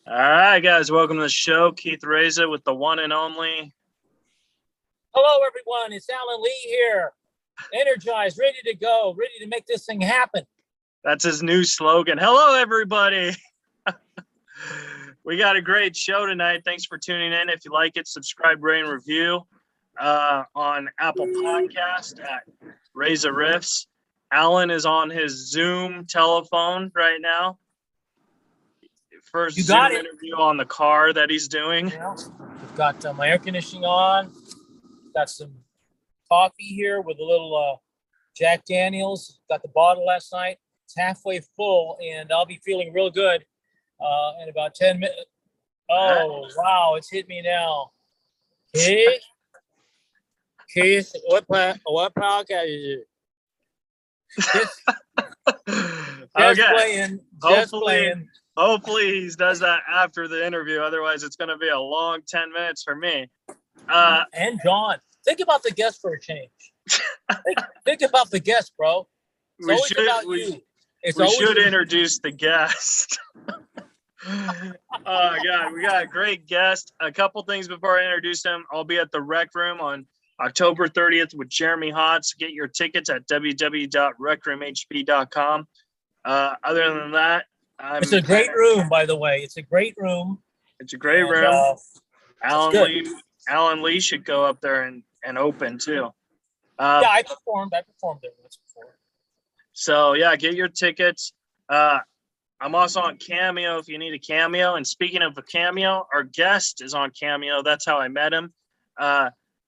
All right, guys, welcome to the show. Keith Reza with the one and only. Hello, everyone. It's Alan Lee here. Energized, ready to go, ready to make this thing happen. That's his new slogan. Hello, everybody. We got a great show tonight. Thanks for tuning in. If you like it, subscribe, rate, and review on Apple Podcast at Reza Riffs. Alan is on his Zoom telephone right now. First Zoom interview on the car that he's doing. Yeah. We've got my air conditioning on. Got some coffee here with a little Jack Daniels. Got the bottle last night. It's halfway full, and I'll be feeling real good in about 10 minutes. Oh, wow. It's hit me now. Keith, what podcast is it? Just playing. Hopefully he does that after the interview. Otherwise, it's going to be a long 10 minutes for me. And John, think about the guest for a change. think about the guest, bro. We should introduce the guest. Oh, God, we got a great guest. A couple things before I introduce him. I'll be at the Rec Room on October 30th with Jeremy Hotz. Get your tickets at www.recroomhp.com. Other than that, it's a great room, by the way. It's a great room. It's a great room. Alan Lee should go up there and open too. Yeah, I performed there once before. So yeah, get your tickets. I'm also on Cameo if you need a cameo. And speaking of a cameo, our guest is on Cameo. That's how I met him.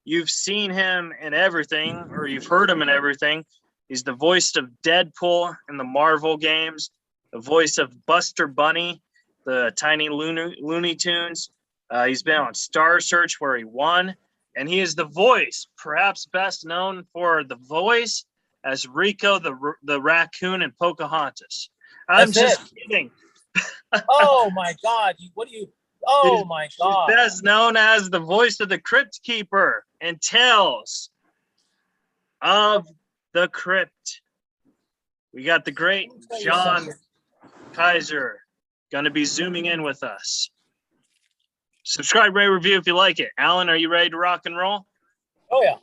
You've seen him in everything, or you've heard him in everything. He's the voice of Deadpool in the Marvel games, the voice of Buster Bunny, the tiny Looney Tunes. He's been on Star Search where he won, and he is the voice, perhaps best known for the voice as Rico the raccoon in Pocahontas. I'm just kidding. Oh my God! My God! He's best known as the voice of the Crypt Keeper and Tales of the Crypt. We got the great John Kassir going to be zooming in with us. Subscribe, rate, review if you like it. Alan, are you ready to rock and roll? Oh, yeah.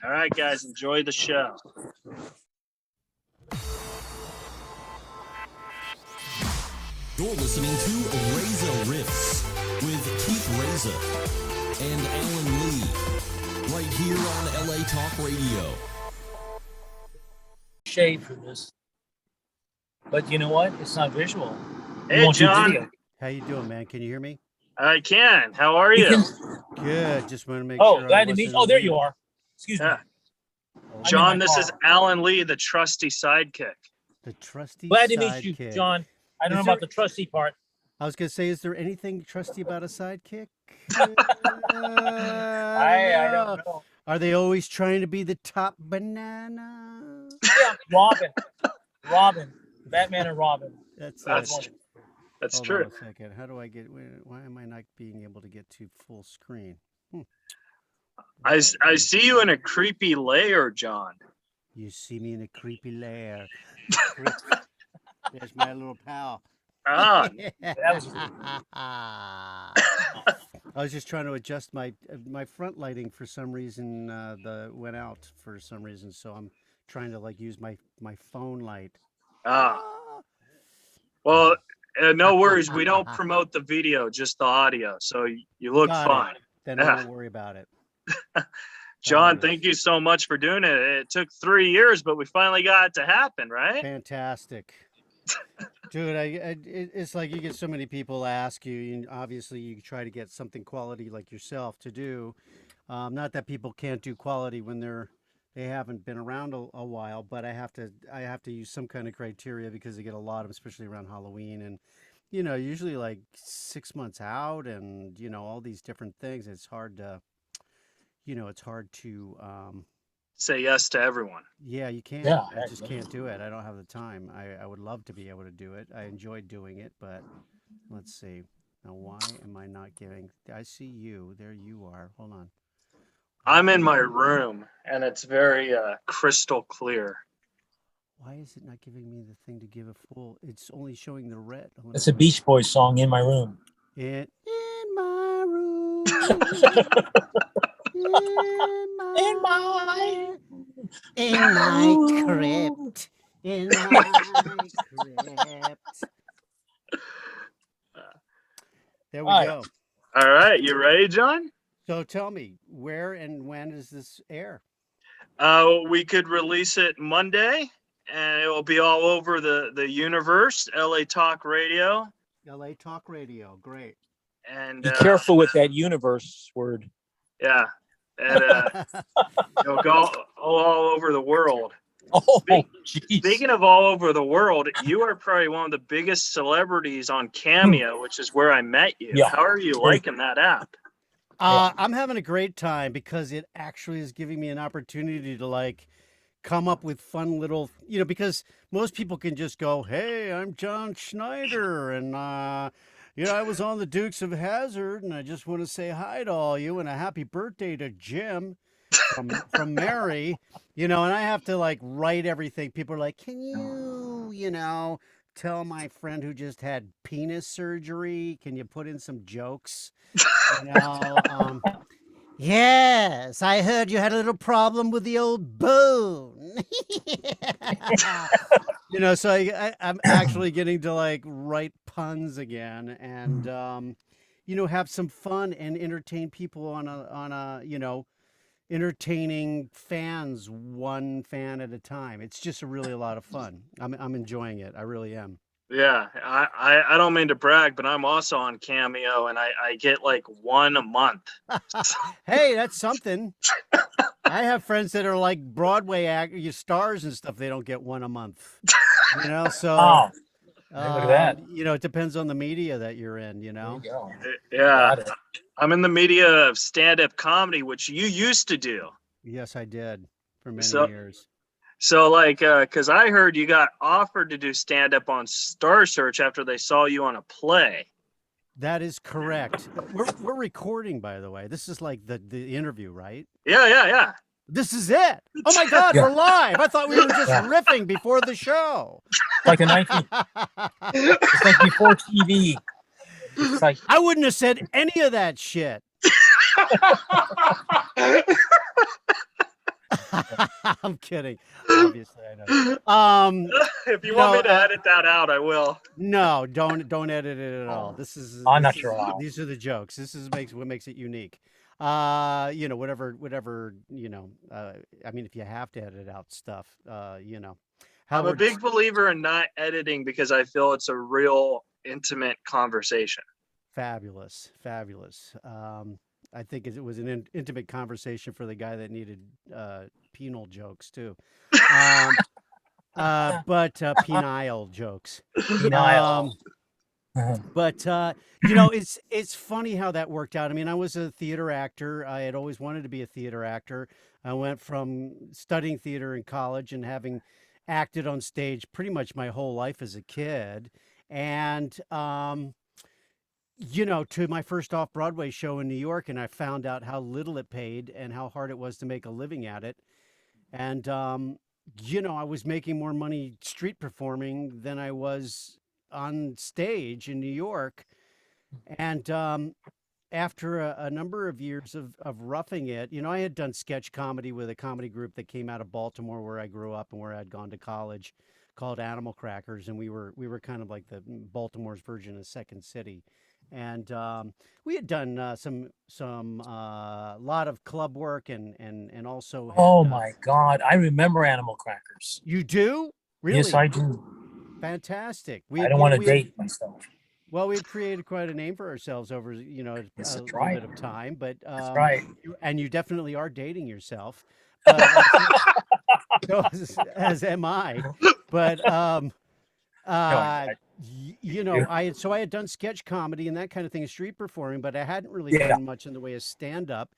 All right, guys, enjoy the show. You're listening to Reza Riffs with Keith Reza and Alan Lee, right here on LA Talk Radio. Shade for this, but you know what? It's not visual. Hey, John. How you doing, man? Can you hear me? I can. How are you? Good. Just want to make sure. Glad to meet you. Oh, there you are. Excuse me. John, this is Alan Lee, the trusty sidekick. The trusty Glad to meet you, John. I don't know about the trusty part. I was going to say, is there anything trusty about a sidekick? I don't know. Are they always trying to be the top banana? Yeah, Robin. Batman and Robin. That's Hold true. on a second. How do I get? Why am I not being able to get to full screen? I see you in a creepy lair, John. You see me in a creepy lair. There's my little pal. Ah. I was just trying to adjust my front lighting for some reason. Went out for some reason, so I'm trying to use my phone light. Well, no worries. We don't promote the video, just the audio. So you look fine. Then I don't worry about it. John, thank you so much for doing it. It took 3 years, but we finally got it to happen, right? Fantastic. Dude, it's like you get so many people ask you, and obviously you try to get something quality like yourself to do. Not that people can't do quality when they haven't been around a while, but I have to use some kind of criteria because I get a lot of, especially around Halloween, and usually like 6 months out, and all these different things. It's hard to say yes to everyone. Yeah, you can't. Yeah, I just can't do it. I don't have the time. I would love to be able to do it. I enjoy doing it, but let's see. Now, why am I not giving? I see you. There you are. Hold on. I'm in my room, and it's very crystal clear. Why is it not giving me the thing to give a full? It's only showing the red. It's a Beach Boys song, In My Room. In my room. In my in my crypt. In my crypt. There we All right. go. All right, you ready, John? So tell me, where and when does this air? We could release it Monday, and it will be all over the universe. LA Talk Radio, LA Talk Radio. Great. and Be careful with that universe word. yeah, and it'll go all over the world. Oh, Speak- jeez. Speaking of all over the world, you are probably one of the biggest celebrities on Cameo, which is where I met you. Yeah. How are you liking that app? I'm having a great time because it actually is giving me an opportunity to like come up with fun little, because most people can just go, "Hey, I'm John Schneider, and I was on the Dukes of Hazzard, and I just want to say hi to all you and a happy birthday to Jim from Mary," and I have to like write everything. People are like, "Can you, tell my friend who just had penis surgery? Can you put in some jokes?" Yes, I heard you had a little problem with the old bone. So I'm actually getting to like write puns again and have some fun and entertain people on a entertaining fans one fan at a time. It's just really a lot of fun. I'm enjoying it. I really am. Yeah, I don't mean to brag, but I'm also on Cameo, and I get like one a month. Hey, that's something. I have friends that are like Broadway stars and stuff. They don't get one a month. So Oh, look at that. it depends on the media that you're in. There you go. Yeah, Got it. I'm in the media of stand-up comedy, which you used to do. Yes, I did for many So- years. So like, because I heard you got offered to do stand-up on Star Search after they saw you on a play. That is correct. We're recording, by the way. This is like the interview, right? Yeah. This is it. Oh my God, Yeah. we're live. I thought we were just Yeah. riffing before the show. Like it's like before TV. It's like I wouldn't have said any of that shit. I'm kidding. Obviously, I know. If you want No, me to edit that out, I will. No, don't edit it at all. This is. I'm not this sure is- how. These are the jokes. This is what makes it unique. Whatever. I mean, if you have to edit out stuff, I'm a Howard- big believer in not editing because I feel it's a real intimate conversation. Fabulous. I think it was an intimate conversation for the guy that needed penal jokes too. But penile jokes. Penile. But it's funny how that worked out. I mean, I was a theater actor. I had always wanted to be a theater actor. I went from studying theater in college and having acted on stage pretty much my whole life as a kid, and to my first off-Broadway show in New York, and I found out how little it paid and how hard it was to make a living at it. And I was making more money street performing than I was on stage in New York. And after a number of years of roughing it, I had done sketch comedy with a comedy group that came out of Baltimore, where I grew up and where I'd gone to college, called Animal Crackers, and we were kind of like the Baltimore's version of Second City. And we had done some lot of club work and also had, Oh my God, I remember Animal Crackers. You do? Really? Yes, I do. Fantastic. I don't want to date myself. Well, we had created quite a name for ourselves over, a That's little right. bit of time, but That's right. and you definitely are dating yourself, but, so as am I. But I had done sketch comedy and that kind of thing, street performing, but I hadn't really done much in the way of stand up.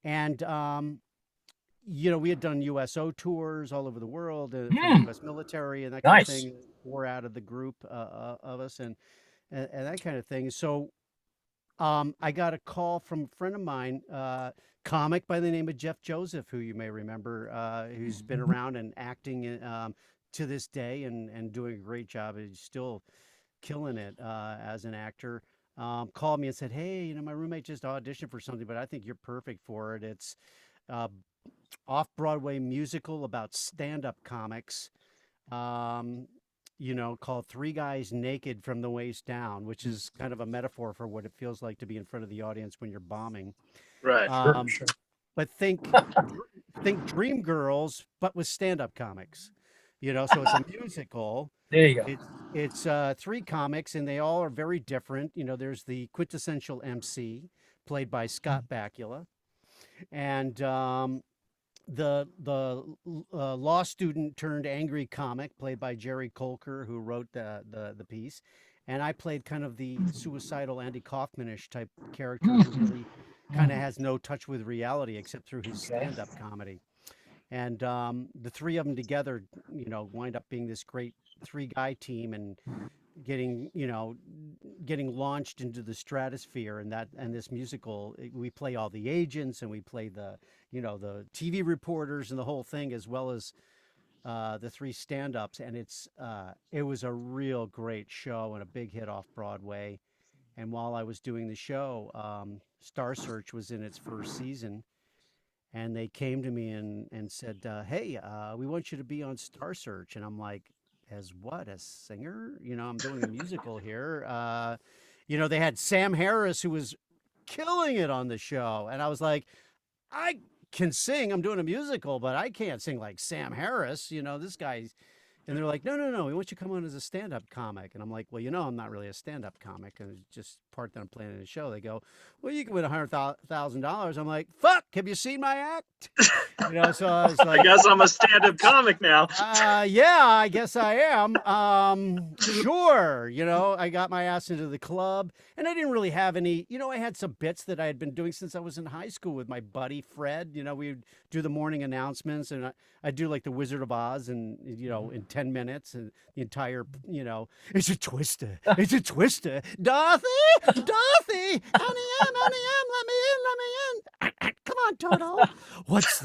And we had done USO tours all over the world, for the U.S. military and that kind of thing. 4 out of the group of us and that kind of thing. So I got a call from a friend of mine, comic by the name of Jeff Joseph, who you may remember, who's been around and acting to this day and doing a great job. He's still killing it as an actor. called me and said, "Hey, my roommate just auditioned for something, but I think you're perfect for it. It's uh, off-Broadway musical about stand-up comics, um, called Three Guys Naked from the Waist Down, which is kind of a metaphor for what it feels like to be in front of the audience when you're bombing. Right. Sure. But think Dreamgirls, but with stand-up comics. So it's a musical. There you go. It's three comics, and they all are very different. There's the quintessential MC, played by Scott Bakula, and the law student turned angry comic, played by Jerry Colker, who wrote the piece. And I played kind of the suicidal Andy Kaufman-ish type character who really kind of has no touch with reality except through his stand-up comedy. And the three of them together, wind up being this great three-guy team and getting launched into the stratosphere. And this musical, we play all the agents and we play the TV reporters and the whole thing, as well as the three stand-ups. And it was a real great show and a big hit off Broadway. And while I was doing the show, Star Search was in its first season. And they came to me and said, "Hey, we want you to be on Star Search." And I'm like, "As what? A singer? I'm doing a musical here." They had Sam Harris, who was killing it on the show. And I was like, "I can sing. I'm doing a musical, but I can't sing like Sam Harris. This guy's..." And they're like, no, we want you to come on as a stand-up comic. And I'm like, well, I'm not really a stand-up comic. And it's just part that I'm playing in the show. They go, well, you can win $100,000. I'm like, fuck, have you seen my act? So I was like, I guess I'm a stand-up comic now. yeah, I guess I am. Sure. I got my ass into the club, and I didn't really have any, I had some bits that I had been doing since I was in high school with my buddy Fred. We'd do the morning announcements, and I'd do like the Wizard of Oz, and, in 10 minutes, and the entire, it's a twister, Dorothy, honey, let me in. Come on, Toto. What's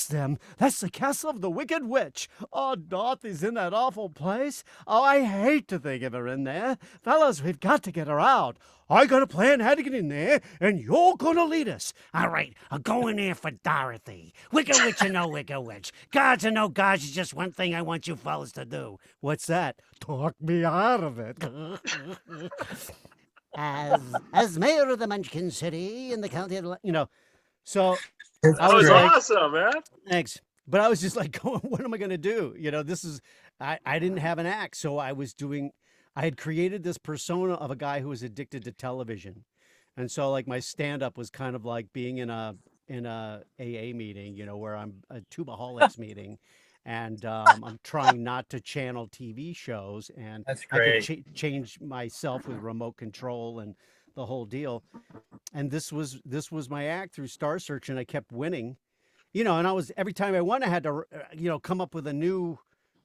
them? That's the castle of the Wicked Witch. Oh, Dorothy's in that awful place. Oh, I hate to think of her in there. Fellas, we've got to get her out. I got a plan how to get in there, and you're gonna lead us. All right, I'll go in there for Dorothy. Wicked Witch or no Wicked Witch. Gods or no gods, is just one thing I want you fellas to do. What's that? Talk me out of it. As mayor of the Munchkin City in the county of, so That was awesome, man. Thanks. But I was just like, what am I going to do? This is, I didn't have an act. So I had created this persona of a guy who was addicted to television. And so like my stand-up was kind of like being in a AA meeting, where I'm a tubaholics meeting. And I'm trying not to channel TV shows. And that's great. I could change myself with remote control and the whole deal. And this was my act through Star Search, and I kept winning. And I was, every time I won, I had to, come up with a new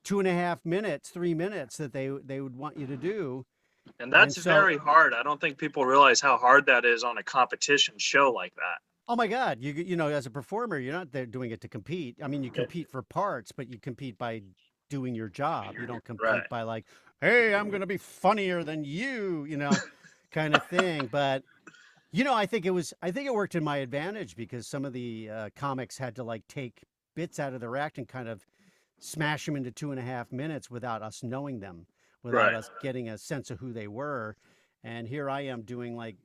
2.5 minutes, 3 minutes that they would want you to do. And that's very hard. I don't think people realize how hard that is on a competition show like that. Oh my God. As a performer, you're not there doing it to compete. I mean, you compete for parts, but you compete by doing your job. You don't compete by like, hey, I'm going to be funnier than you, kind of thing. But, I think it worked in my advantage, because some of the comics had to like take bits out of their act and kind of smash them into 2.5 minutes without us knowing them, without us getting a sense of who they were. And here I am doing like,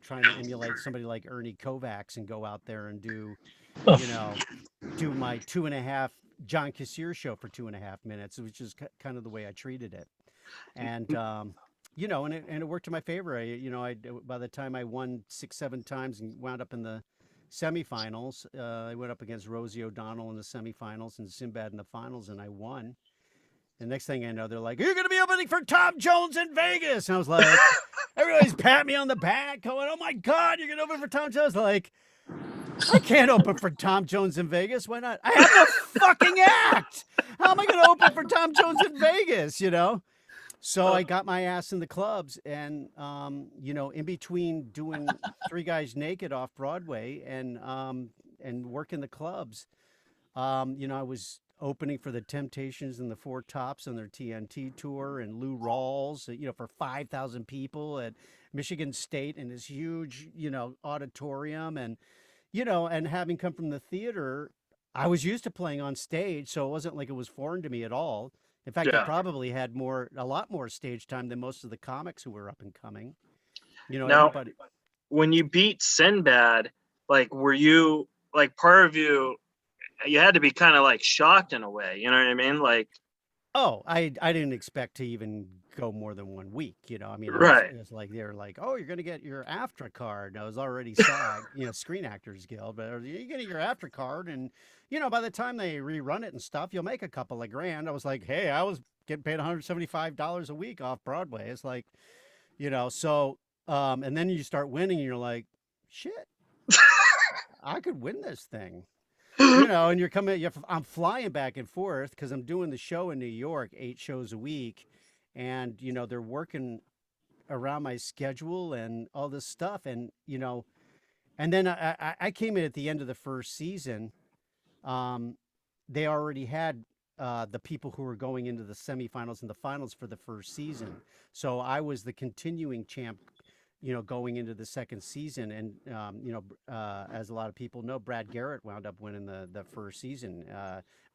trying to emulate somebody like Ernie Kovacs and go out there and do my 2.5 John Kassir show for 2.5 minutes, which is kind of the way I treated it. And, and it worked in my favor. By the time I won 6-7 times and wound up in the semifinals, I went up against Rosie O'Donnell in the semifinals and Sinbad in the finals, and I won. The next thing I know, they're like, "You're going to be opening for Tom Jones in Vegas." And I was like, everybody's patting me on the back going, "Oh my God, you're going to open for Tom Jones." Like, I can't open for Tom Jones in Vegas. Why not? I have no fucking act. How am I going to open for Tom Jones in Vegas, So I got my ass in the clubs, and, in between doing Three Guys Naked off Broadway and working the clubs, I was opening for the Temptations and the Four Tops on their TNT tour, and Lou Rawls, for 5,000 people at Michigan State in this huge, auditorium. And, and having come from the theater, I was used to playing on stage, so it wasn't like it was foreign to me at all. In fact, I Yeah. probably had a lot more stage time than most of the comics who were up and coming. Now, Everybody. when you beat Sinbad, like, were you, like, part of you had to be kind of like shocked in a way, you know what I mean? Like, Oh, I didn't expect to even go more than 1 week. I mean, Right. it was like they're like, oh, you're gonna get your AFTRA card. And I was already SAG, Screen Actors Guild, but you're getting your AFTRA card, and by the time they rerun it and stuff, you'll make a couple of grand. I was like, hey, I was getting paid $175 a week off Broadway. It's like, so, and then you start winning, and you're like, shit, I could win this thing. And you're coming, I'm flying back and forth because I'm doing the show in New York, 8 shows a week. And, they're working around my schedule and all this stuff. And, and then I came in at the end of the first season. They already had the people who were going into the semifinals and the finals for the first season. So I was the continuing champ, going into the second season. And, as a lot of people know, Brad Garrett wound up winning the first season,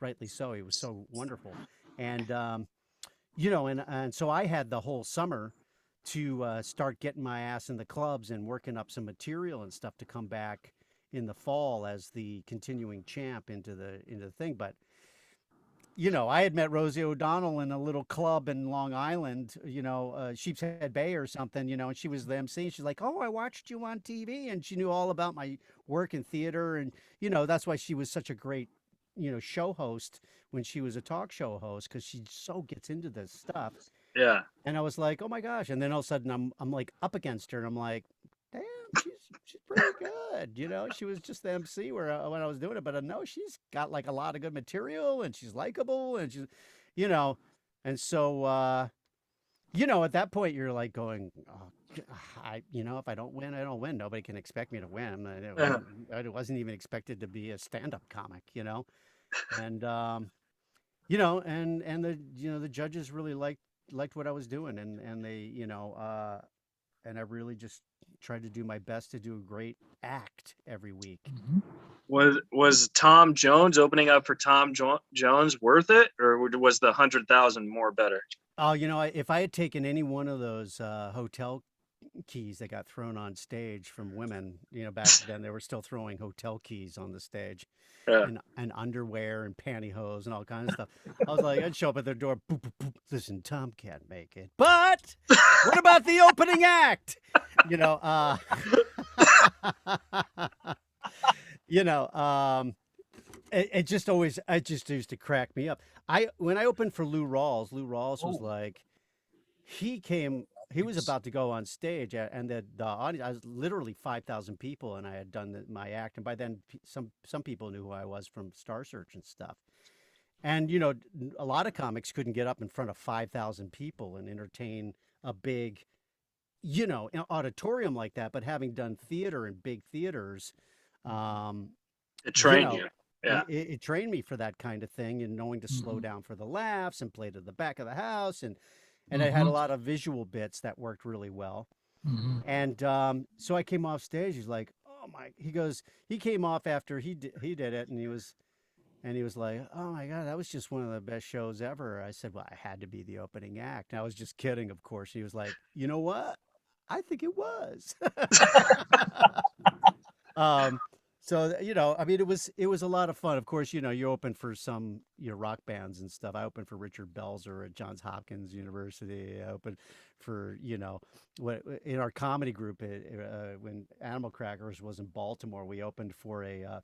rightly so. He was so wonderful. And, and so I had the whole summer to start getting my ass in the clubs and working up some material and stuff to come back in the fall as the continuing champ into the thing. But, I had met Rosie O'Donnell in a little club in Long Island, Sheepshead Bay or something, and she was the MC. She's like, oh, I watched you on TV. And she knew all about my work in theater. And, that's why she was such a great, show host when she was a talk show host, because she so gets into this stuff. Yeah. And I was like, oh my gosh. And then all of a sudden I'm like up against her, and I'm like, damn, she's pretty good. She was just the MC when I was doing it, but I know she's got like a lot of good material, and she's likable, and she's, and so, at that point you're like going, oh, if I don't win, I don't win. Nobody can expect me to win. I wasn't even expected to be a stand-up comic, and, and the judges really liked what I was doing, and they, and I really just tried to do my best to do a great act every week. Was Tom Jones opening up for Tom Jones worth it, or was the 100,000 more better? Oh, if I had taken any one of those hotel keys that got thrown on stage from women, back then they were still throwing hotel keys on the stage, Yeah. and underwear and pantyhose and all kinds of stuff. I was like, I'd show up at their door, boop, boop, boop. Listen, Tom can't make it, but what about the opening act? It just used to crack me up. When I opened for Lou Rawls was like, he was about to go on stage, and the audience, I was literally 5,000 people, and I had done my act. And by then some people knew who I was from Star Search and stuff. And, a lot of comics couldn't get up in front of 5,000 people and entertain a big, auditorium like that. But having done theater in big theaters, It trained you. Yeah. It trained me for that kind of thing, and knowing to slow down for the laughs and play to the back of the house. And I had a lot of visual bits that worked really well. And so I came off stage. He's like, oh my, he came off after he did it, and he was like, oh my God, that was just one of the best shows ever. I said, well, I had to be the opening act. And I was just kidding, of course. He was like, you know what? I think it was. So, I mean, it was a lot of fun. Of course, you open for some, rock bands and stuff. I opened for Richard Belzer at Johns Hopkins University. I opened for, what in our comedy group, when Animal Crackers was in Baltimore, we opened for a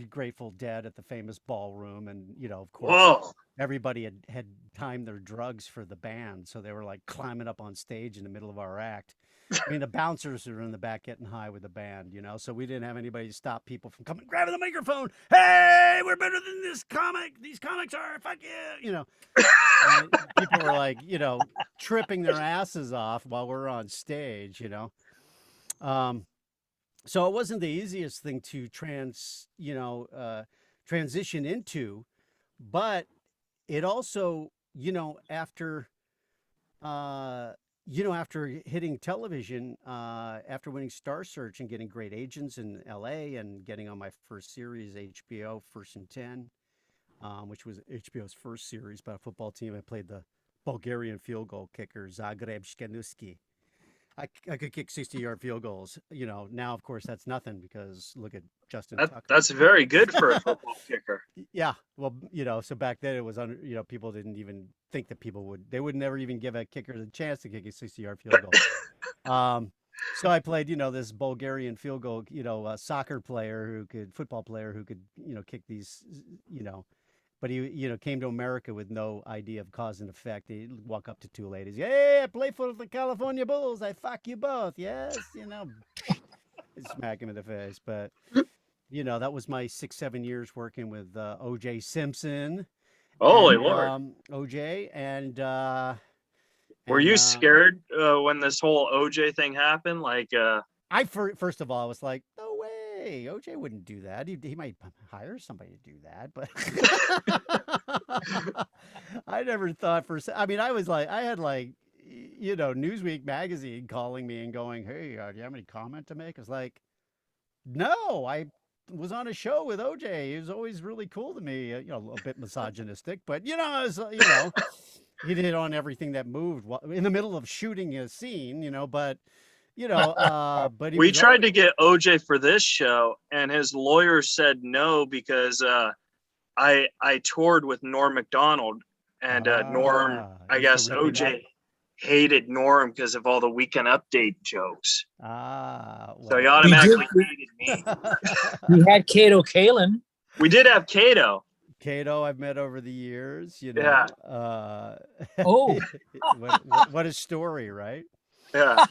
Grateful Dead at the famous ballroom. And, of course, Whoa. everybody had timed their drugs for the band. So they were like climbing up on stage in the middle of our act. I mean, the bouncers are in the back getting high with the band, so we didn't have anybody to stop people from coming, grabbing the microphone. Hey, we're better than this comic. These comics are, fuck you, And people were like, tripping their asses off while we're on stage, So it wasn't the easiest thing to transition into, but it also, uh, after hitting television, after winning Star Search and getting great agents in LA and getting on my first series, HBO, First and 10, which was HBO's first series about a football team. I played the Bulgarian field goal kicker, Zagreb Shkenuski. I could kick 60-yard field goals. Now, of course, that's nothing because look at Justin Tucker. That's very good for a football kicker. Yeah. Well, so back then it was, people didn't even think that they would never even give a kicker the chance to kick a 60-yard field goal. So I played, this Bulgarian field goal, football player who could, kick these, but he, came to America with no idea of cause and effect. He'd walk up to two ladies. Hey, I play for the California Bulls. I fuck you both. Yes, smack him in the face. But, that was my 6-7 years working with O.J. Simpson. Holy Lord. O.J. And were you scared when this whole OJ thing happened? Like, first of all, I was like, no way. OJ wouldn't do that. He might hire somebody to do that, but I never thought I was like, I had like, Newsweek magazine calling me and going, hey, do you have any comment to make? I was like, no, I was on a show with OJ. He was always really cool to me, a bit misogynistic, but he did on everything that moved in the middle of shooting a scene, but but we tried to get OJ for this show, and his lawyer said no because I toured with Norm Macdonald, and Norm, I guess OJ hated Norm because of all the Weekend Update jokes. Well, so he automatically hated me. We had Kato Kalin. We did have Kato. Kato, I've met over the years. Yeah. What a story, right? Yeah.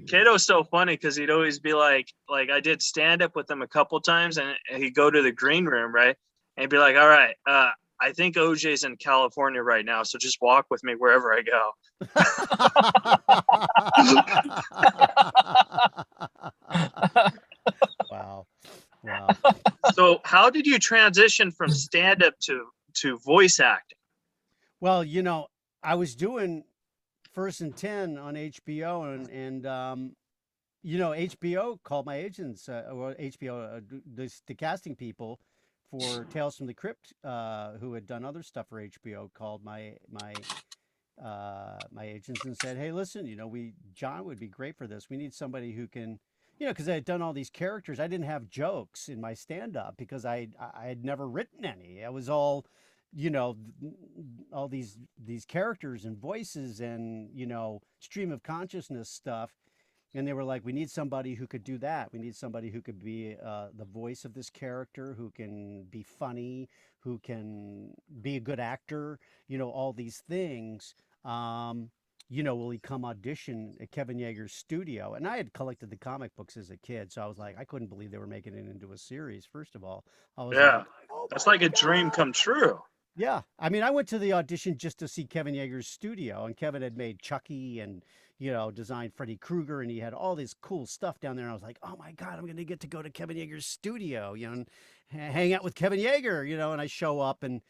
Kato's so funny because he'd always be like I did stand up with him a couple times, and he'd go to the green room, right? And he'd be like, all right, I think OJ's in California right now, so just walk with me wherever I go. Wow. So how did you transition from stand up to voice acting? Well, I was doing First and 10 on HBO, and HBO called my agents, or HBO, the casting people for Tales from the Crypt, who had done other stuff for HBO, called my agents and said, hey, listen, John would be great for this. We need somebody who can, because I had done all these characters. I didn't have jokes in my stand-up because I had never written any. I was all, all these characters and voices and, stream of consciousness stuff. And they were like, we need somebody who could do that. We need somebody who could be the voice of this character, who can be funny, who can be a good actor, all these things. Will he come audition at Kevin Yeager's studio? And I had collected the comic books as a kid, so I was like, I couldn't believe they were making it into a series, first of all. I was like, oh, that's like a dream come true. Yeah. I mean, I went to the audition just to see Kevin Yeager's studio, and Kevin had made Chucky and, designed Freddy Krueger, and he had all this cool stuff down there. And I was like, oh my God, I'm going to get to go to Kevin Yeager's studio, and hang out with Kevin Yeager, and I show up and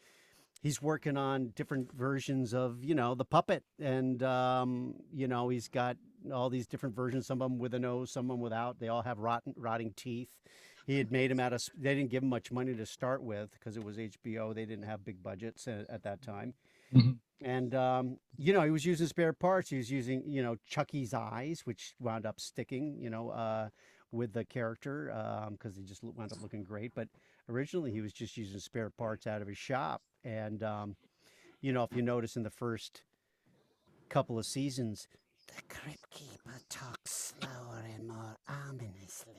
he's working on different versions of, the puppet. And, he's got all these different versions, some of them with a nose, some of them without. They all have rotting teeth. He had made him they didn't give him much money to start with because it was HBO. They didn't have big budgets at that time. Mm-hmm. And, he was using spare parts. He was using, Chucky's eyes, which wound up sticking, with the character because they just wound up looking great. But originally he was just using spare parts out of his shop. And, if you notice in the first couple of seasons, the Crypt Keeper talks slower and more ominously.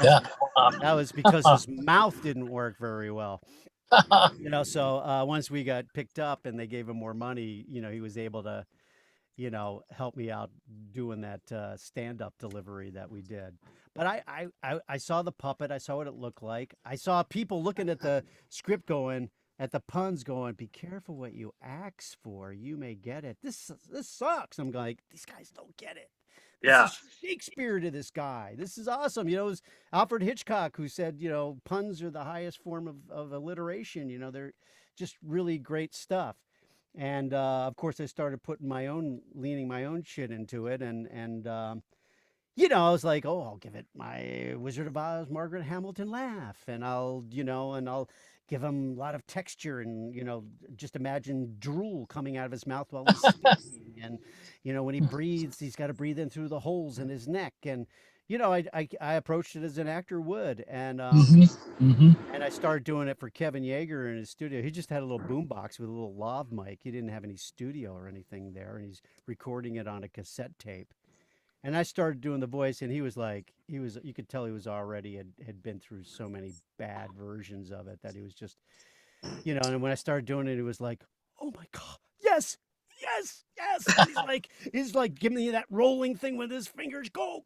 That was because his mouth didn't work very well. So once we got picked up and they gave him more money, he was able to, help me out doing that stand-up delivery that we did. But I saw the puppet. I saw what it looked like. I saw people looking at the script going, at the puns going, be careful what you ask for. You may get it. This sucks. I'm like, these guys don't get it. Yeah. This is Shakespeare to this guy. This is awesome. You know, it was Alfred Hitchcock who said, you know, puns are the highest form of alliteration. You know, they're just really great stuff. And of course, I started leaning my own shit into it, and you know, I was like, oh, I'll give it my Wizard of Oz, Margaret Hamilton laugh, and I'll give him a lot of texture, and you know, just imagine drool coming out of his mouth while he's speaking, and you know, when he breathes, he's got to breathe in through the holes in his neck, and you know, I approached it as an actor would, and I started doing it for Kevin Yeager in his studio. He just had a little boombox with a little lav mic. He didn't have any studio or anything there, and he's recording it on a cassette tape. And I started doing the voice, and he was like, you could tell he was already had been through so many bad versions of it that he was just, you know, and when I started doing it, it was like, oh my God, yes, yes, yes. And he's like giving me that rolling thing with his fingers, go,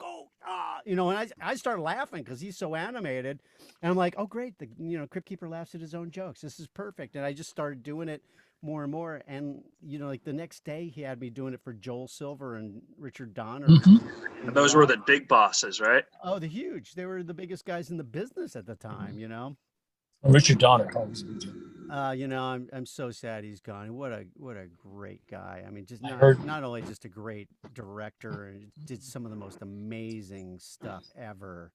you know, and I started laughing because he's so animated. And I'm like, oh, great. You know, Crypt Keeper laughs at his own jokes. This is perfect. And I just started doing it more and more. And, you know, like the next day he had me doing it for Joel Silver and Richard Donner. And those were the big bosses, right? Oh, they were the biggest guys in the business at the time, you know? Richard Donner. You know, I'm so sad he's gone. What a great guy. I mean, just not only just a great director and did some of the most amazing stuff ever,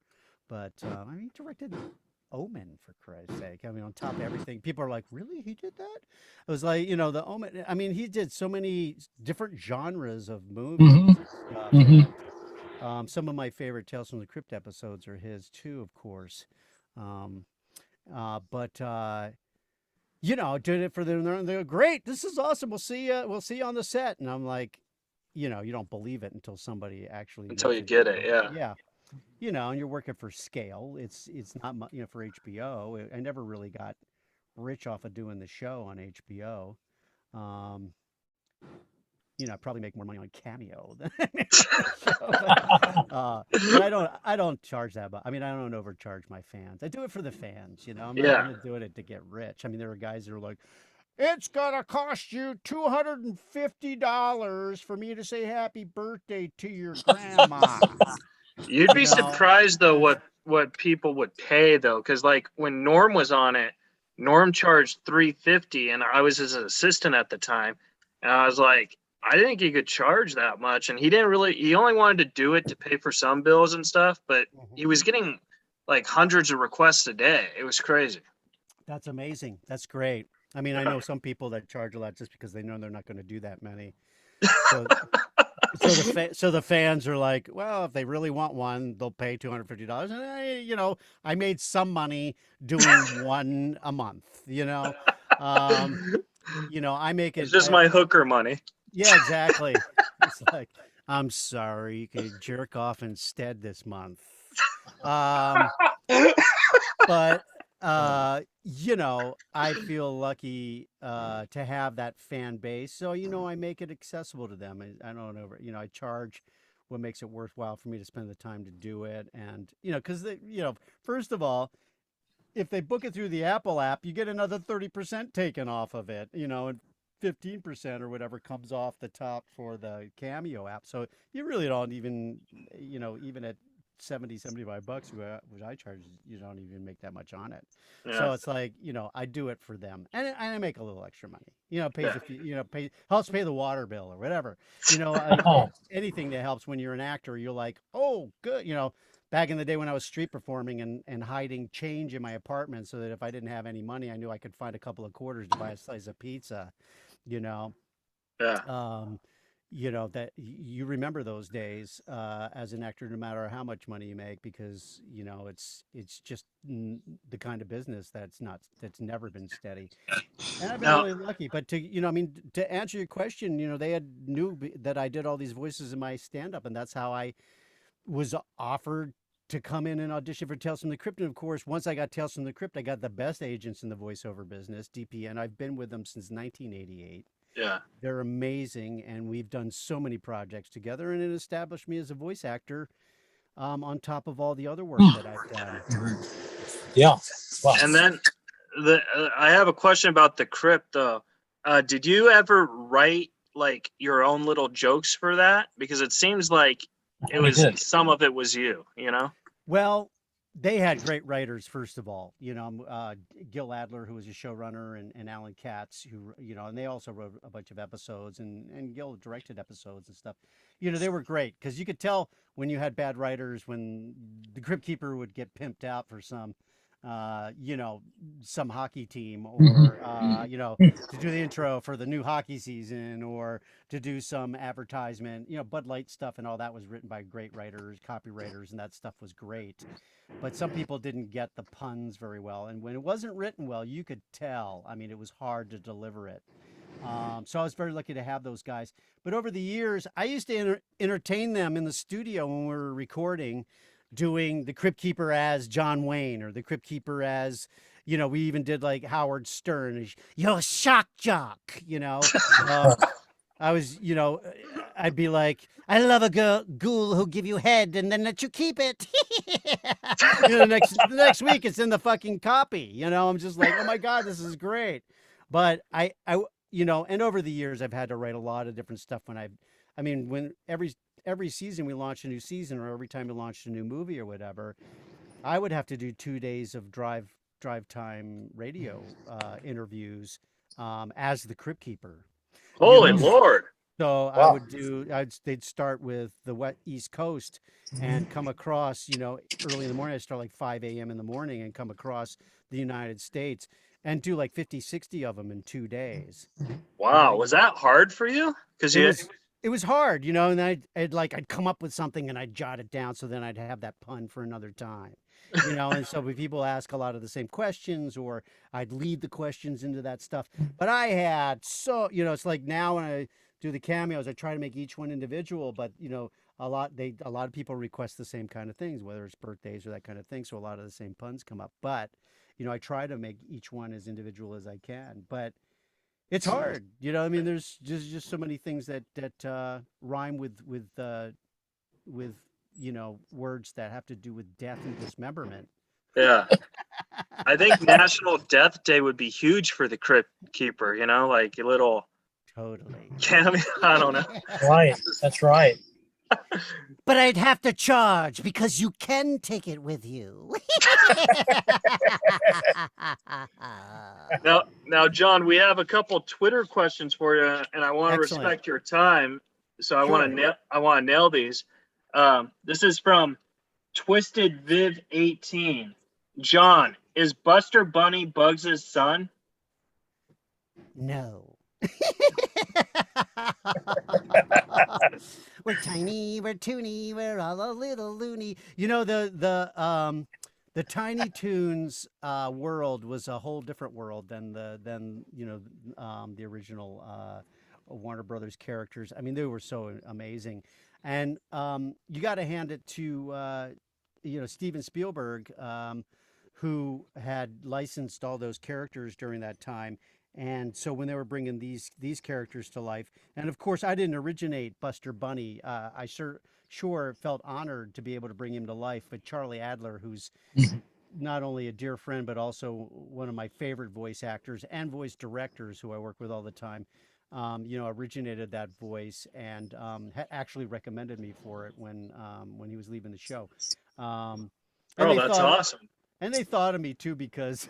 but I mean, he directed Omen, for Christ's sake. I mean, on top of everything, people are like, really? He did that? It was like, you know, the Omen. I mean, he did so many different genres of movies. Some of my favorite Tales from the Crypt episodes are his too, of course. But you know, did it for them. They're great. This is awesome. We'll see you on the set. And I'm like, you know, you don't believe it until somebody actually until you get it. Yeah. Yeah. You know, and you're working for scale. It's not, you know, for HBO. I never really got rich off of doing the show on HBO. You know, I probably make more money on Cameo than but I don't charge that much. I mean, I don't overcharge my fans. I do it for the fans, you know. I'm not doing it to get rich. I mean, there are guys that are like, it's gonna cost you $250 for me to say happy birthday to your grandma. You'd be surprised though what people would pay though, because like when Norm was on it, Norm charged $350, and I was his assistant at the time, and I was like, I think he could charge that much, and he only wanted to do it to pay for some bills and stuff, but he was getting like hundreds of requests a day. It was crazy. That's amazing. That's great. I mean, I know some people that charge a lot just because they know they're not going to do that many. So the fans are like, well, if they really want one, they'll pay $250. And you know, I made some money doing one a month. You know, I make it. It's just my hooker money. Yeah, exactly. It's like, I'm sorry, you could jerk off instead this month. But you know, I feel lucky to have that fan base. So, you know, I make it accessible to them. I don't you know, I charge what makes it worthwhile for me to spend the time to do it. And, you know, because, you know, first of all, if they book it through the Apple app, you get another 30% taken off of it, you know, and 15% or whatever comes off the top for the Cameo app. So you really don't even, you know, even at $75, which I charge, you don't even make that much on it. Yeah. So it's like, you know, I do it for them, and I make a little extra money. You know, helps pay the water bill or whatever. You know, anything that helps when you're an actor. You're like, oh, good. You know, back in the day when I was street performing and hiding change in my apartment, so that if I didn't have any money, I knew I could find a couple of quarters to buy a slice of pizza. You know. Yeah. You know, that you remember those days as an actor, no matter how much money you make, because, you know, it's just the kind of business that's never been steady. And I've been really lucky. But to answer your question, you know, they knew that I did all these voices in my stand-up, and that's how I was offered to come in and audition for Tales from the Crypt. And of course, once I got Tales from the Crypt, I got the best agents in the voiceover business, DPN. I've been with them since 1988. Yeah, they're amazing, and we've done so many projects together, and it established me as a voice actor on top of all the other work that I've done. Yeah. Wow. And then I have a question about the Crypt though. Did you ever write like your own little jokes for that? Because it seems like it was some of it was you, you know? Well, they had great writers, first of all. Gil Adler, who was a showrunner, and Alan Katz, who, and they also wrote a bunch of episodes, and Gil directed episodes and stuff. They were great because you could tell when you had bad writers, when the Crypt Keeper would get pimped out for some hockey team, or, to do the intro for the new hockey season, or to do some advertisement. Bud Light stuff and all that was written by great writers, copywriters, and that stuff was great. But some people didn't get the puns very well. And when it wasn't written well, you could tell. I mean, it was hard to deliver it. So I was very lucky to have those guys. But over the years, I used to entertain them in the studio when we were recording, doing the Crypt Keeper as John Wayne, or the Crypt Keeper as, we even did like Howard Stern. You're a shock jock, I was, I'd be like, I love a ghoul who'll give you head and then let you keep it. The next week it's in the fucking copy. I'm just like, oh my God, this is great. But I and over the years I've had to write a lot of different stuff when every season we launched a new season, or every time we launched a new movie or whatever, I would have to do 2 days of drive time radio interviews as the Crypt Keeper. Holy Lord. So wow. They'd start with the wet East Coast and come across, early in the morning. I'd start like 5 a.m. in the morning and come across the United States and do like 50, 60 of them in 2 days. Wow. Was that hard for you? Because it was hard, and I'd come up with something and I'd jot it down, so then I'd have that pun for another time. And so when people ask a lot of the same questions, or I'd lead the questions into that stuff. But I had it's like now when I do the cameos, I try to make each one individual, but a lot of people request the same kind of things, whether it's birthdays or that kind of thing. So a lot of the same puns come up, but I try to make each one as individual as I can, but it's hard. There's just so many things that rhyme with words that have to do with death and dismemberment. Yeah. I think National Death Day would be huge for the Crypt Keeper, like a little totally cameo. I don't know. Right. That's right. But I'd have to charge because you can take it with you. Now, John, we have a couple Twitter questions for you, and I want to respect your time, so I want to nail these. This is from Twisted Viv 18. John, is Buster Bunny Bugs' son? No. We're tiny, we're toony, we're all a little loony. The Tiny Toons world was a whole different world than the original Warner Brothers characters. I mean, they were so amazing, and you got to hand it to Steven Spielberg, who had licensed all those characters during that time. And so when they were bringing these characters to life, and of course I didn't originate Buster Bunny, I sure felt honored to be able to bring him to life. But Charlie Adler, who's not only a dear friend but also one of my favorite voice actors and voice directors, who I work with all the time, originated that voice and actually recommended me for it when he was leaving the show. That's awesome. And they thought of me too because.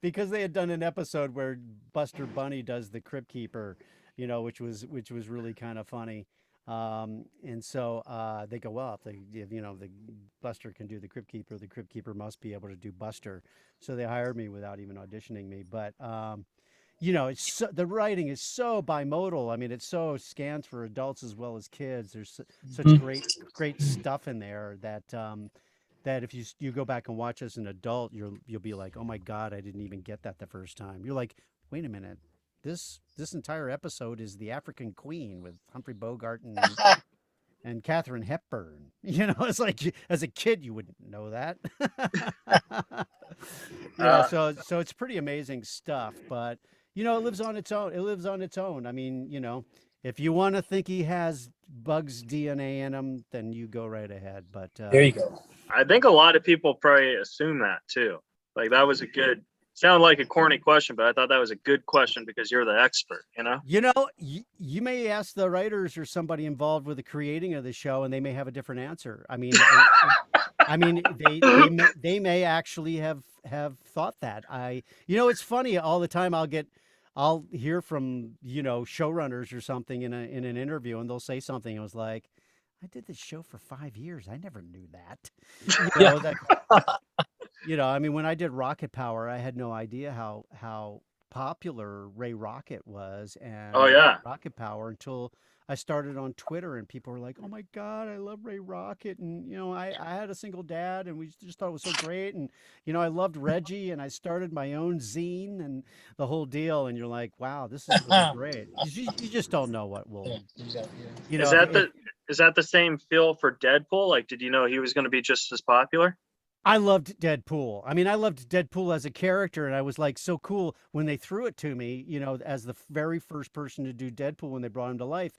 Because they had done an episode where Buster Bunny does the Crypt Keeper, which was really kind of funny. And so they go, well, if the Buster can do the Crypt Keeper must be able to do Buster. So they hired me without even auditioning me. But it's the writing is so bimodal. I mean, it so scans for adults as well as kids. There's such great stuff in there that if you go back and watch as an adult, you'll be like, oh my God, I didn't even get that the first time. You're like, wait a minute, this entire episode is the African Queen with Humphrey Bogart and Katharine Hepburn. It's like as a kid you wouldn't know that. So it's pretty amazing stuff. But it lives on its own. I mean, if you want to think he has Bugs DNA in him, then you go right ahead. But there you go. I think a lot of people probably assume that too. Like that was a good Sound like a corny question, but I thought that was a good question because you're the expert, you know? You know, you may ask the writers or somebody involved with the creating of the show, and they may have a different answer. I mean, they may actually have thought that. It's funny all the time. I'll hear from showrunners or something in an interview, and they'll say something. I was like, I did this show for 5 years. I never knew that. I mean, when I did Rocket Power, I had no idea how popular Ray Rocket was and Oh, yeah. Rocket Power until I started on Twitter, and people were like, "Oh my God, I love Ray Rocket." And I had a single dad, and we just thought it was so great. And I loved Reggie, and I started my own zine and the whole deal. And you're like, "Wow, this is really great." You just don't know what will. Is that the same feel for Deadpool? Like, did you know he was going to be just as popular? I loved Deadpool. I mean, I loved Deadpool as a character, and I was like so cool when they threw it to me, as the very first person to do Deadpool when they brought him to life.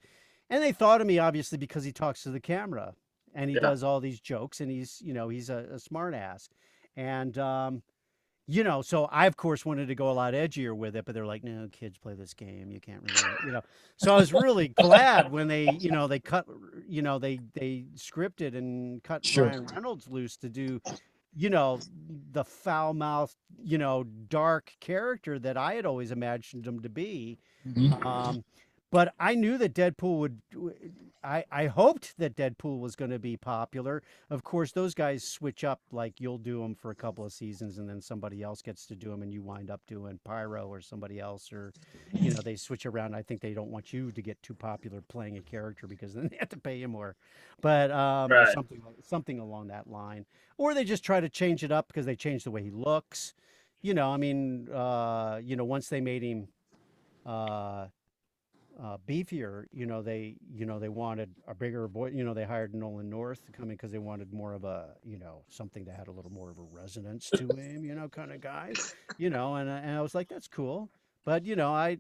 And they thought of me obviously because he talks to the camera and he does all these jokes, and he's a smart ass. And so I of course wanted to go a lot edgier with it, but they're like, "No, kids play this game. You can't really." So I was really glad when they cut, they scripted and cut Ryan Reynolds loose to do the foul-mouthed, dark character that I had always imagined him to be. But I knew that Deadpool I hoped that Deadpool was going to be popular. Of course, those guys switch up, like you'll do them for a couple of seasons and then somebody else gets to do them and you wind up doing Pyro or somebody else, or, they switch around. I think they don't want you to get too popular playing a character because then they have to pay you more. But Right. something along that line. Or they just try to change it up because they change the way he looks. Once they made him beefier, they wanted a bigger boy. They hired Nolan North to come in because they wanted more of a, something that had a little more of a resonance to him, kind of guy, and I was like, that's cool. But I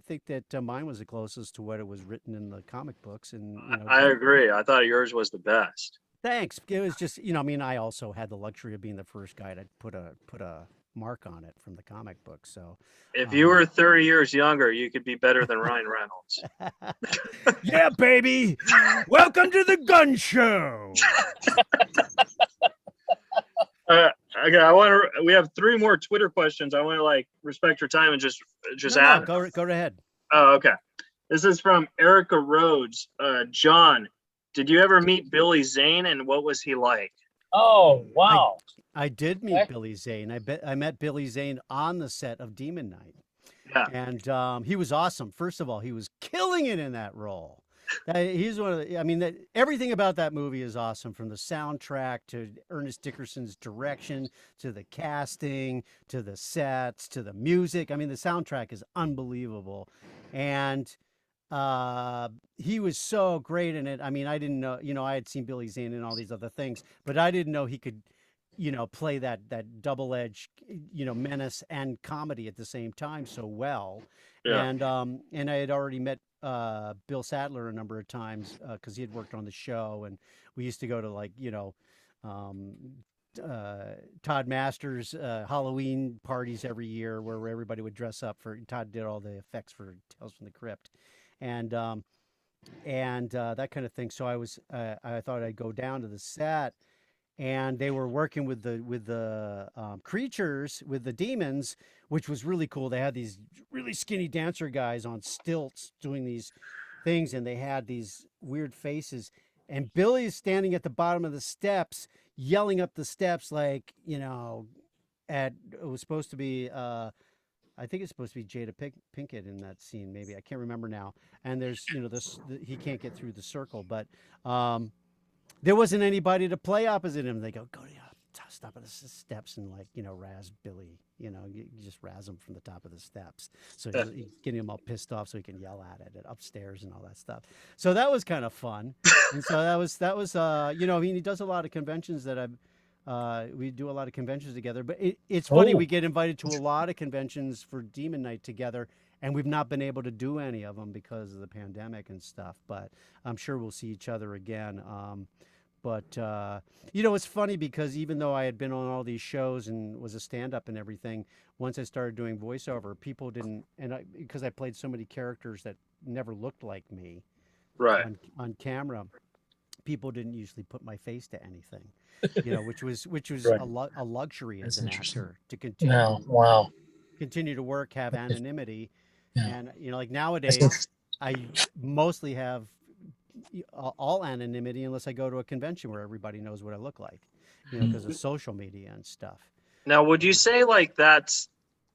think that mine was the closest to what it was written in the comic books, and I agree. I thought yours was the best. Thanks. It was just, I also had the luxury of being the first guy to put a mark on it from the comic book. So if you were 30 years younger, you could be better than Ryan Reynolds. Yeah, baby. Welcome to the gun show. Okay, we have 3 more Twitter questions. I want to respect your time and just add. Go ahead. Oh, okay. This is from Erica Rhodes. John, did you ever meet Billy Zane, and what was he like? Oh, wow. I did meet Billy Zane. I met Billy Zane on the set of Demon Knight. Yeah. And he was awesome. First of all, he was killing it in that role. He's one of the, everything about that movie is awesome, from the soundtrack to Ernest Dickerson's direction, to the casting, to the sets, to the music. The soundtrack is unbelievable. And he was so great in it. I didn't know, I had seen Billy Zane in all these other things, but I didn't know he could, play that double-edged, menace and comedy at the same time so well. Yeah. And I had already met Bill Sadler a number of times because he had worked on the show, and we used to go to Todd Masters Halloween parties every year where everybody would dress up for. Todd did all the effects for Tales from the Crypt, and that kind of thing. So I thought I'd go down to the set, and they were working with the creatures, with the demons, which was really cool. They had these really skinny dancer guys on stilts doing these things, and they had these weird faces. And Billy's standing at the bottom of the steps, yelling up the steps, it was supposed to be, I think it's supposed to be Jada Pinkett in that scene. Maybe I can't remember now. And there's, he can't get through the circle, but there wasn't anybody to play opposite him. They go to top of the steps and razz Billy. You just razz him from the top of the steps. So you're getting him all pissed off so he can yell at it upstairs and all that stuff. So that was kind of fun. And so that was he does a lot of conventions that we do a lot of conventions together. But it's funny, we get invited to a lot of conventions for Demon Knight together, and we've not been able to do any of them because of the pandemic and stuff. But I'm sure we'll see each other again. But you know, it's funny because even though I had been on all these shows and was a stand-up and everything, once I started doing voiceover, people didn't, because I played so many characters that never looked like me Right. on camera, people didn't usually put my face to anything, you know, which was Right. a luxury as That's an interesting. actor to Yeah. Wow. continue to work, have anonymity, Yeah. and you know, like That's nowadays, interesting. I mostly have all anonymity unless I go to a convention where everybody knows what I look like, you know, because of social media and stuff. Now, would you say like that's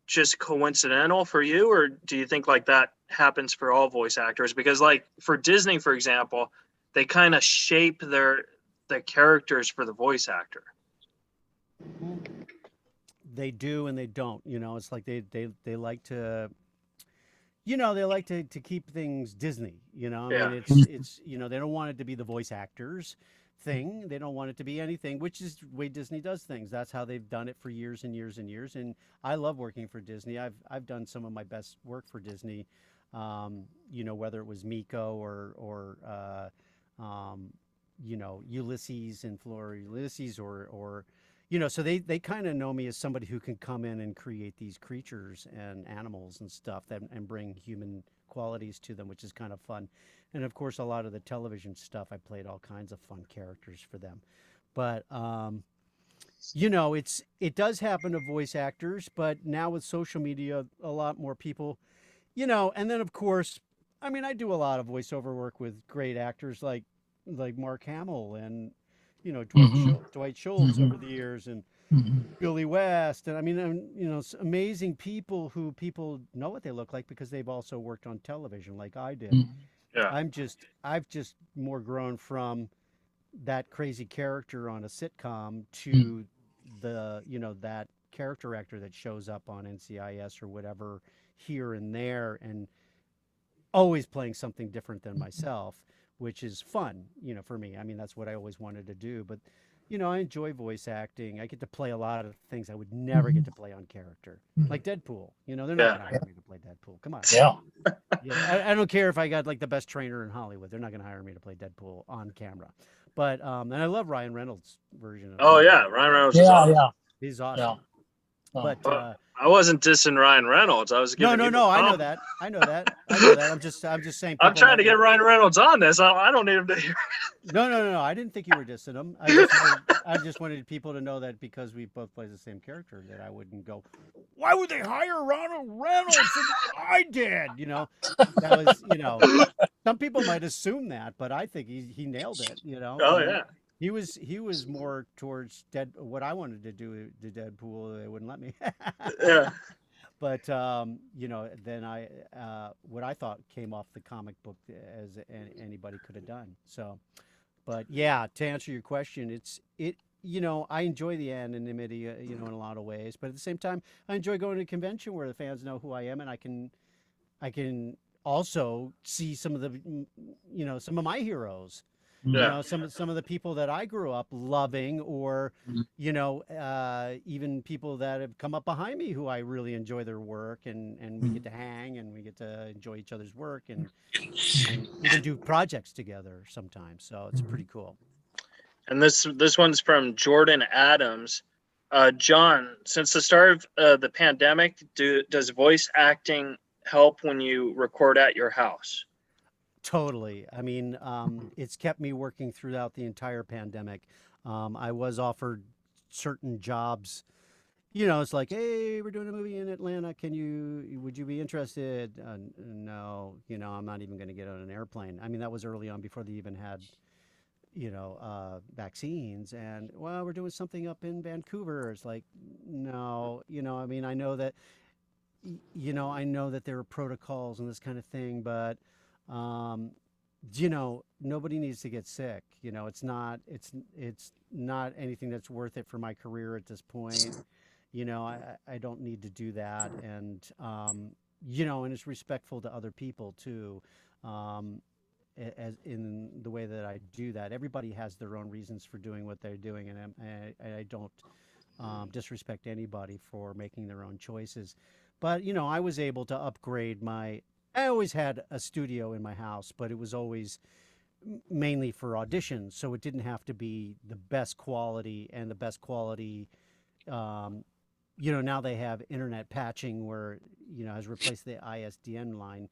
just coincidental for you, or do you think like that happens for all voice actors? Because like for Disney, for example, they kind of shape their characters for the voice actor. They do and they don't. You know, it's like they like to, you know, they like to keep things Disney. You know, I mean, Yeah. it's you know, they don't want it to be the voice actors thing. They don't want it to be anything, which is the way Disney does things. That's how they've done it for years and years and years. And I love working for Disney. I've done some of my best work for Disney. You know, whether it was Miko or you know, Ulysses and Flora Ulysses or you know, so they kind of know me as somebody who can come in and create these creatures and animals and stuff that and bring human qualities to them, which is kind of fun. And of course, a lot of the television stuff, I played all kinds of fun characters for them. But you know, it does happen to voice actors, but now with social media, a lot more people, you know. And then of course, I mean, I do a lot of voiceover work with great actors like Mark Hamill and you know Hmm. Dwight Schultz over the years and Hmm. Billy West, and I mean, you know, amazing people who people know what they look like because they've also worked on television like I did. Yeah. I've just more grown from that crazy character on a sitcom to the, you know, that character actor that shows up on NCIS or whatever here and there and always playing something different than myself, which is fun, you know, for me. I mean, that's what I always wanted to do. But, you know, I enjoy voice acting. I get to play a lot of things I would never get to play on character, like Deadpool. You know, they're not Yeah. going to hire me to play Deadpool. Come on. Yeah. Yeah, I don't care if I got like the best trainer in Hollywood. They're not going to hire me to play Deadpool on camera. But and I love Ryan Reynolds' version of Oh Deadpool. yeah, Ryan Reynolds is Yeah. awesome. Yeah. He's Yeah. awesome. Oh. But Well, I wasn't dissing Ryan Reynolds. I was no, giving no, you no. a I know compliment. that. I know that. I know that. I'm just saying. I'm People trying might to get not. Ryan Reynolds on this. I don't need him to hear. No, no, no, no. I didn't think you were dissing him. I just wanted people to know that because we both play the same character, that I wouldn't go, why would they hire Ronald Reynolds for what I did? You know, that was, you know, some people might assume that, but I think he nailed it. You know, Oh yeah. he was more towards what I wanted to do to Deadpool. They wouldn't let me. Yeah. But you know, then what I thought came off the comic book as anybody could have done. So, but yeah, to answer your question, you know, I enjoy the anonymity, you know, in a lot of ways, but at the same time, I enjoy going to a convention where the fans know who I am, and I can also see some of the, you know, some of my heroes. You Yeah. know, some of the people that I grew up loving, or you know, even people that have come up behind me who I really enjoy their work, and we get to hang and we get to enjoy each other's work and even do projects together sometimes. So it's pretty cool. And this one's from Jordan Adams. John, since the start of the pandemic, does voice acting help when you record at your house? Totally. I mean, it's kept me working throughout the entire pandemic. I was offered certain jobs. You know, it's like, hey, we're doing a movie in Atlanta. Would you be interested? No, you know, I'm not even going to get on an airplane. I mean, that was early on before they even had, you know, vaccines. And, well, we're doing something up in Vancouver. It's like, no, you know, I mean, I know that, you know, I know that there are protocols and this kind of thing, but, um, you know, nobody needs to get sick. You know, it's not anything that's worth it for my career at this point. You know, I don't need to do that. And, you know, and it's respectful to other people too. Um, as in the way that I do that, everybody has their own reasons for doing what they're doing. And I don't disrespect anybody for making their own choices. But, you know, I was able to upgrade I always had a studio in my house, but it was always mainly for auditions, so it didn't have to be the best quality, and the best quality. Um, now they have internet patching where has replaced the ISDN line,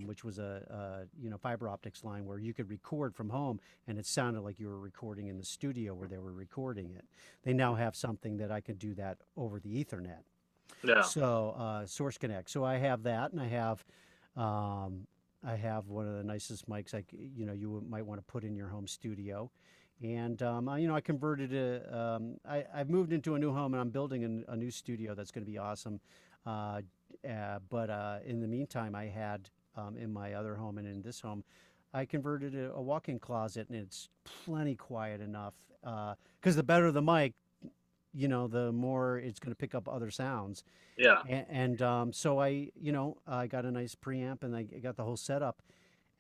which was a fiber optics line where you could record from home and it sounded like you were recording in the studio where they were recording it. They now have something that I could do that over the Ethernet. Yeah. So Source Connect. So I have that, and I have one of the nicest mics you might want to put in your home studio. And I converted I've moved into a new home, and I'm building a new studio that's going to be awesome. But in the meantime, I had in my other home and in this home, I converted a walk-in closet, and it's plenty quiet enough. Because the better the mic, the more it's going to pick up other sounds. Yeah. And so I got a nice preamp, and I got the whole setup.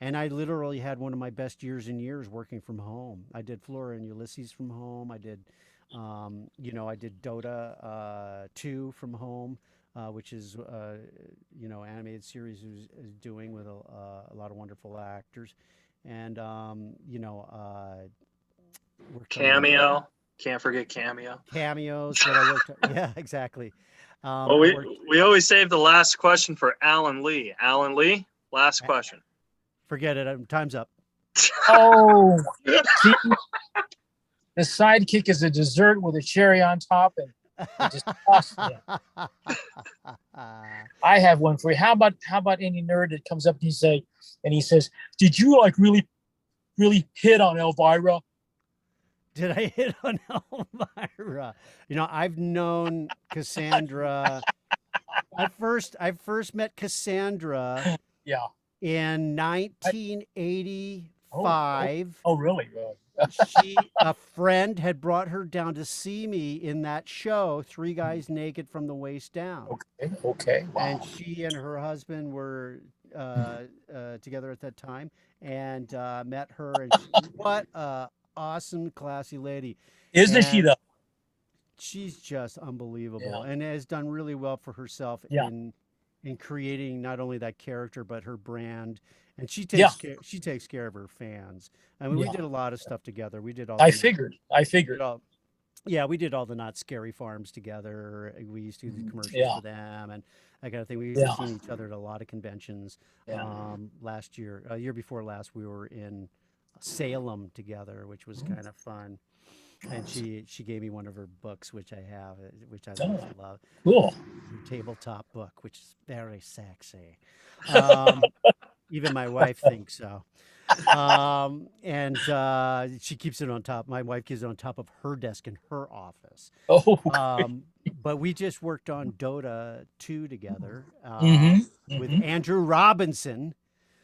And I literally had one of my best years in years working from home. I did Flora and Ulysses from home. I did, I did Dota 2 from home, which is, animated series is doing with a lot of wonderful actors. And, worked on Cameo. Can't forget Cameo. cameos that I worked on. Yeah, exactly. Well, I worked- we always save the last question for Alan Lee. Alan Lee, last question. Forget it. Time's up. Oh, see, the sidekick is a dessert with a cherry on top, and it just awesome. I have one for you. How about any nerd that comes up and he says, "Did you really hit on Elvira?" Did I hit on Elvira? I've known Cassandra. I first met Cassandra Yeah. in 1985. Oh, really? A friend had brought her down to see me in that show, Three Guys Naked from the Waist Down. Okay. Wow. And she and her husband were together at that time, and met her. And what a awesome, classy lady. Isn't she though? She's just unbelievable, Yeah. and has done really well for herself in creating not only that character but her brand. And she takes care of her fans. I mean, we did a lot of stuff together. We did all. I figured. We did all the Not Scary Farms together. We used to do the commercials for them and that kind of thing. We've seen each other at a lot of conventions. Last year, year before last, we were in Salem together, which was kind of fun. And she gave me one of her books, which I have, which I love. Cool. Her tabletop book, which is very sexy. Even my wife thinks so. And she keeps it on top. My wife keeps it on top of her desk in her office. Oh. But we just worked on Dota 2 together with Mhm. Andrew Robinson.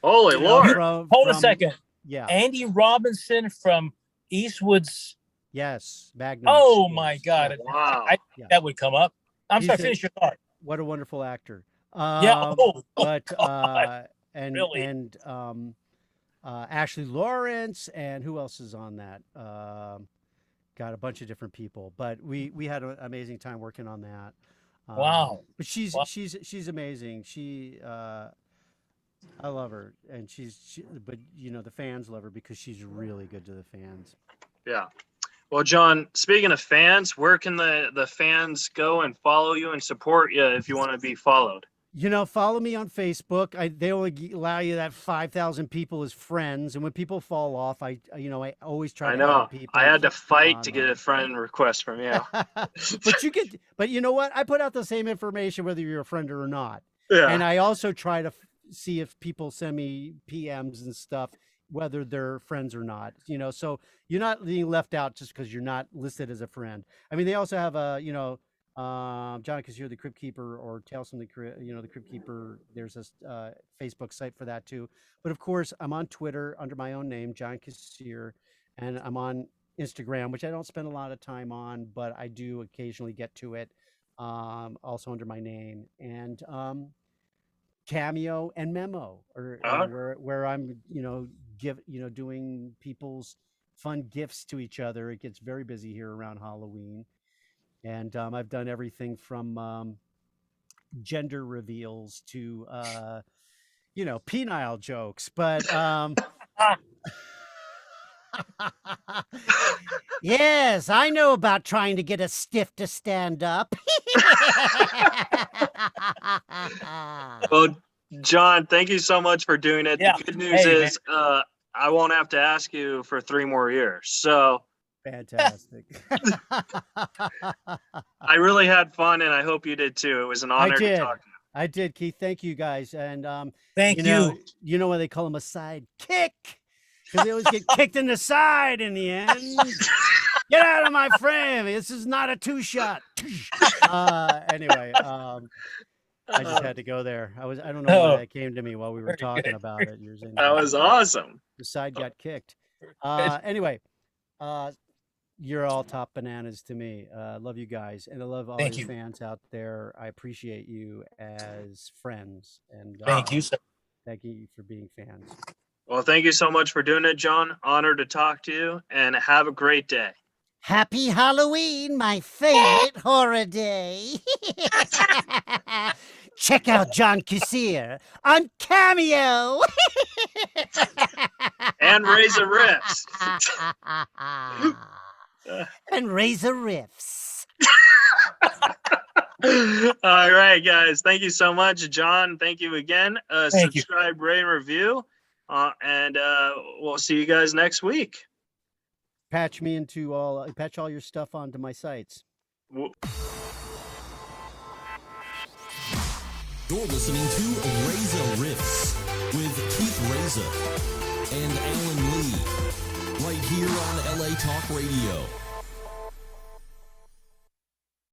Holy Lord. Hold a second. Yeah. Andy Robinson from Eastwood's. Yes. Magnum. Oh Yes. my God. Wow. That would come up. I'm He's sorry. Finish your thought. What a wonderful actor. God. And Really? and Ashley Lawrence, and who else is on that? Got a bunch of different people, but we had an amazing time working on that. Wow. But she's amazing. I love her, and but the fans love her because she's really good to the fans. Yeah. Well, John, speaking of fans, where can the fans go and follow you and support you if you want to be followed? Follow me on Facebook. They only allow you that 5,000 people as friends, and when people fall off, I always try. I to know. help people. I had to fight to get a friend request from you. But you know what? I put out the same information whether you're a friend or not. Yeah. And I also try to see if people send me PMs and stuff, whether they're friends or not. So you're not being left out just because you're not listed as a friend. I mean, they also have John Kassir, the Crypt Keeper, or Tales from the Crypt Keeper. There's a Facebook site for that too. But of course, I'm on Twitter under my own name, John Kassir, and I'm on Instagram, which I don't spend a lot of time on, but I do occasionally get to it, also under my name. And Cameo and Memo, where I'm doing people's fun gifts to each other. It gets very busy here around Halloween. And I've done everything from gender reveals to, penile jokes. But Yes, I know about trying to get a stiff to stand up. Well, John, thank you so much for doing it. Yeah. The good news Hey, is I won't have to ask you for 3 more years. So Fantastic. I really had fun, and I hope you did too. It was an honor to talk to you. I did, Keith. Thank you, guys. And Thank you know why they call them a side kick? Because they always get kicked in the side in the end. Get out of my frame. This is not a 2-shot. Anyway, I just had to go there. I don't know why that came to me while we were Very talking good. about it. You're saying That was awesome. the side got kicked. Anyway, you're all top bananas to me. Love you guys, and I love all Thank your you. fans out there. I appreciate you as friends, and Thank you, sir. thank you for being fans. Well, thank you so much for doing it, John. Honored to talk to you, and have a great day. Happy Halloween, my favorite horror day. Check out John Kassir on Cameo. And Reza Riffs. And Razor Riffs. All right, guys. Thank you so much, John. Thank you again. Thank you. Subscribe, rate, and review. And we'll see you guys next week. Patch all your stuff onto my sites. You're listening to Reza Riffs with Keith Reza and Alan Lee, right here on LA Talk Radio.